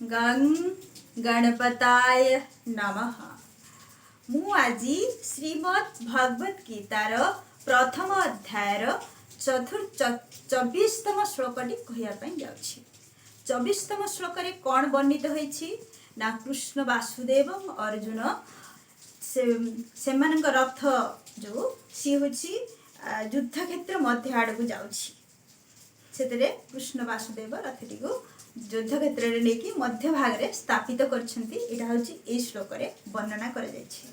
गं गणपताय नमः। मु आज श्रीमद् भगवत गीतार प्रथम अध्यायर 24तम श्लोकटी कहवाई जाऊँगी। 24तम श्लोक कौन वर्णित होईछि ना कृष्ण वासुदेव अर्जुन से रथ जो सी हूँ युद्ध क्षेत्र मध्य आड़ को जाऊँगी। कृष्ण वासुदेव रथटी को युद्ध क्षेत्र में लेकिन मध्य भाग में स्थापित करछंती। एटा होची ए श्लोक रे वर्णना कर जायछि।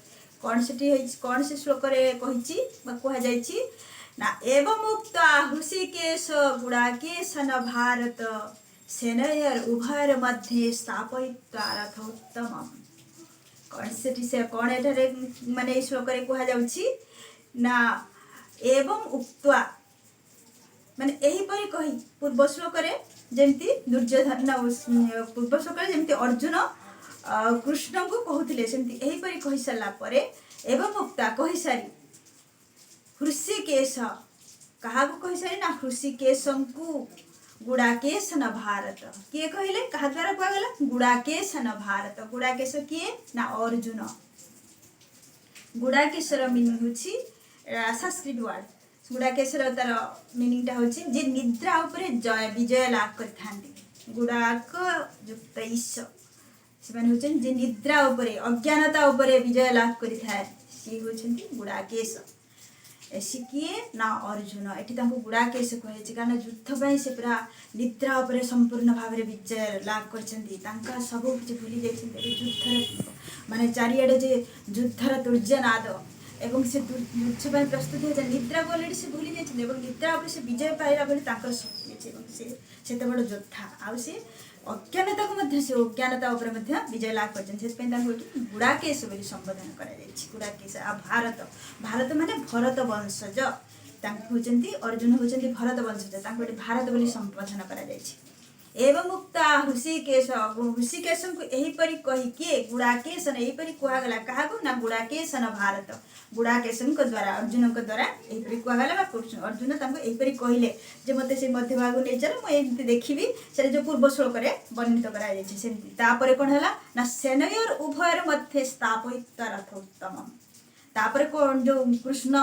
कौन से श्लोक रे कहिछि बा कहा जायछि ना एवं मुक्ता हृषिकेश गुडाकेश न भारत सेनयर उभयर मध्य स्थापयित्वा रथोत्तमम्। कौन एठारे माने ए श्लोक रे कहा जाउछि ना एवं उक्त्वा माने एहीपरि कही पूर्व श्लोक जमती दुर्योधन पूर्व श्लोक जमती अर्जुन कृष्ण को कहते सेमती एहीपरि कही सारा पर एवं मुक्ता कही सारी हृषिकेश क्या कही सारी ना हृषिकेश को गुडाकेश न भारत किए कहले क्या द्वारा कहगला गुडाकेश न भारत। गुडाकेश किए ना अर्जुन। गुडाकेशर मीनिंग होची संस्कृत वर्ड। गुडाकेशर तार मीनिंगटा होची जे निद्रा उपरे जय विजय लाभ करथांती। गुडाक युक्त ईश से माने होचन जे निद्रा उपरे अज्ञानता उपरे विजय लाभ करिथाय सी होचंती गुडाकेश। एसी किए ना अर्जुन। एठी तांको गुडाकेश कहैछि कारण युद्ध पई से पूरा निद्रा उपरे संपूर्ण भाव में विजय लाभ करछंती। तांका सब कुछ भूली जाइछंती। युद्धर माने चारियाडे जे युद्धर तुर्यनाद एवं से युद्ध पर प्रस्तुत हो निद्रा को अलरेडी से भूली जाइछंती। निद्रा पर से विजय पाइला बेले तांकर से बड़ योद्धा आउ से अज्ञानता को मध्य से अज्ञानता उपर मध्य विजय लाभ करछन। गुडाकेश बोली संबोधन करा जाइछि। गुडाकेश आ भारत भारत माने भरत वंशज तांको होचंती अर्जुन होचंती भरत वंशज तांको भारत बोली संबोधन करा जाइछि। एवं मुक्ता हृषिकेश हृषिकेश को एहीपरि कही किए गुडाकेश एहीपरि कहगला क्या ना गुडाकेश न भारत। गुडाकेश द्वारा अर्जुन द्वारा एहीपरि कहगला अर्जुन एहीपरि कहले जे मते से मध्य भाग नहीं चल मुझे देखी से जो पूर्व श्लोक वर्णित करापर कौन है ना सेनयोर उभयर मध्य स्थापयित्वा रथोत्तमम्। तापर कौन जो कृष्ण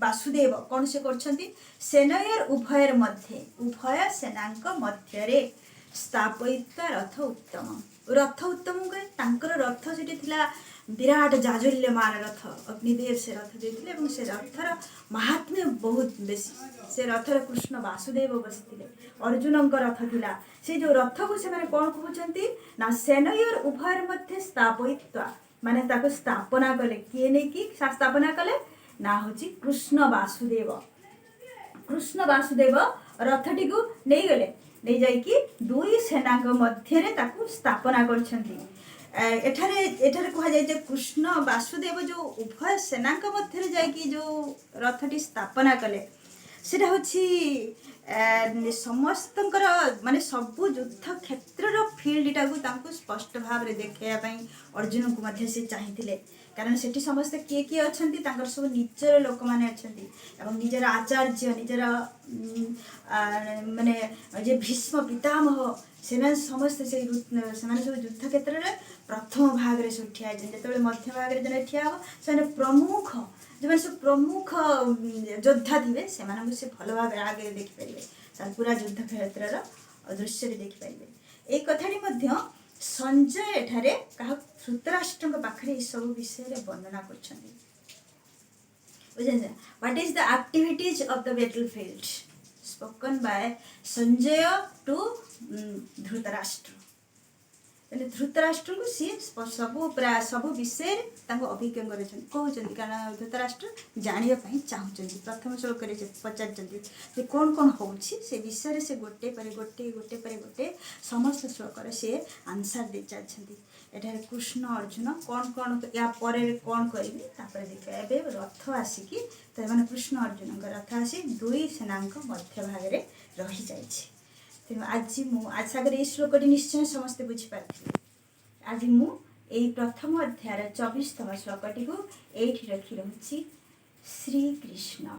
वासुदेव कौन से करछंती सेनयोर उभयर मध्य उभय सेनांक मध्य स्थापयित्वा रथ उत्तम। रथ उत्तम कहे तांकर रथ सेठी थिला विराट जाजुल्यमान रथ। अग्निदेव से रथ देथिले एवं से रथर महात्म्य बहुत बेसी। से रथर कृष्ण वासुदेव बसिथिले अर्जुनक रथ थिला। से जो रथ को से माने कोन कहउछंती ना सेनयोर उभयर मध्य स्थापयित्वा माने ताको स्थापना कले किए नै कि स्थापना कले ना होची कृष्ण वासुदेव। कृष्ण वासुदेव रथटी को नहीं गले नहीं जाइकी दुई सेना मध्य ताकू स्थापना करछंती। एठारे कहा जाए कृष्ण वासुदेव जो उभय सेना मध्य जाइकी जो रथटी स्थापना कले सेटा होछि समस्त माने सबु युद्ध क्षेत्र फील्ड टाकू स्पष्ट भाव में देखा अर्जुन को मध्य से चाहिए। कारण सेठी समस्ते किए किए अच्छी सब निजर लोक मैंने अच्छा निजर आचार्य निजर माने जे भीष्म पितामह से समस्ते से सब युद्ध क्षेत्र में प्रथम भाग में सब ठिया जो मध्य भाग में जन ठिया से प्रमुख जो सब प्रमुख योद्धा थे से भल भाव आगे देखिपारे पूरा युद्ध क्षेत्र दृश्य देखिपारे। एक कथाटी संजय एठारे कहा धृतराष्ट्र पाखे सब विषय वर्णना कर what is the activities of the battlefield spoken by Sanjay to Dhritarashtra. Dhritarashtra को सी सब प्राय सब विषय अभिज्ञ कहते कारण धृतराष्ट्र जानापी चाहते प्रथम श्लोक पचार कौन कौन हो विषय से गोटे पर गोटे गोटे पर गोटे समस्त श्लोक से आंसर दे चलती। एठारे कृष्ण अर्जुन कौन कौन या पर कौन करेंगे देखा ए रथ आसिकी मैंने कृष्ण अर्जुन रथ आसी दुई सेना मध्य भाग में रही जाए। तेणु आज आशा करी श्लोकटी निश्चय समस्ते बुझीपार। आज मुझे प्रथम अध्याय 24तम श्लोकटी को एठी रखी रही श्रीकृष्ण।